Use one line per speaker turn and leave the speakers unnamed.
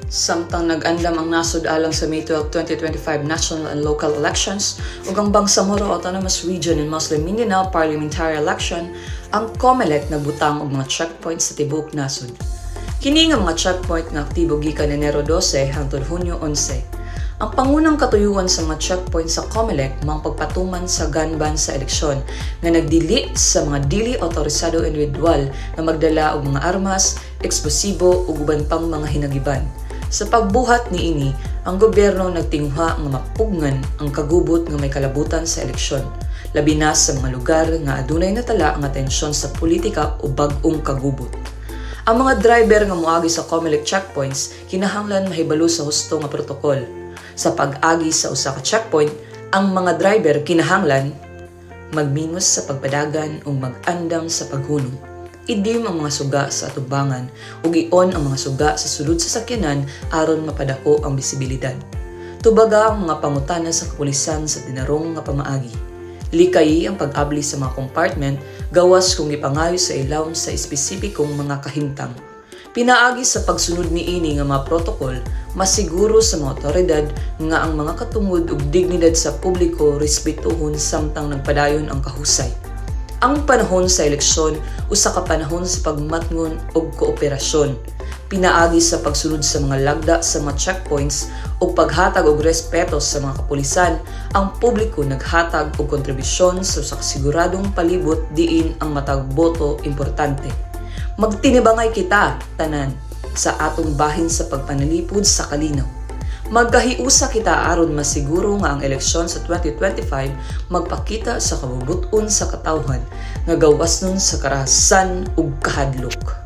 Samtang nag-andam ang nasod alang sa May 12, 2025 national and local elections ug ang Bangsamoro Autonomous Region and Muslim Mindanao parliamentary election, ang COMELEC nagbutang og mga checkpoints sa tibuok nasod. Kini nga mga checkpoint nga aktibo gikan Enero 12 hangtod Hunyo 11. Ang pangunang katuyuan sa mga checkpoint sa COMELEC mang pagpatuman sa gun ban sa eleksyon nga nagdili sa mga dili otorisado individual na magdala og mga armas, eksplosibo ug uban pang mga hinagiban. Sa pagbuhat niini, ang gobyerno nagtinguha nga mapugngan ang kagubot nga may kalabutan sa eleksyon, labi na sa mga lugar nga adunay natala nga tensyon sa politika o bag-ong kagubot. Ang mga driver nga moagi sa COMELEC checkpoints kinahanglan mahibalo sa husto nga protokol. Sa pag-agi sa usa ka checkpoint, ang mga driver kinahanglan magminus sa pagpadagan o mag-andam sa paghunong. Idim ang mga suga sa atubangan ug i-on ang mga suga sa sulod sa sakyanan aron mapadako ang bisibilidad. Tubaga ang mga pangutana sa kapulisan sa tinarong nga pamaagi. Likayi ang pag-abli sa mga compartment gawas kung ipangayo sa ilawom sa espesipikong mga kahimtang. Pinaagi sa pagsunod niini nga mga protokol, masiguro sa mga otoridad nga ang mga katungod ug dignidad sa publiko respetuhon samtang nagpadayon ang kahusay. Ang panahon sa eleksyon, usa ka panahon sa pagmatngon og kooperasyon. Pinaagi sa pagsunod sa mga lagda sa mga checkpoints ug paghatag og respeto sa mga kapulisan, ang publiko naghatag og kontribusyon sa siguradong palibot diin ang matag boto importante. Magtinibangay kita, tanan, sa atong bahin sa pagpanalipod sa kalinaw. Magkahiusa kita aron masiguro nga ang eleksyon sa 2025 magpakita sa kabubuton sa katawhan nga gawas nun sa karahasan ug kahadlok.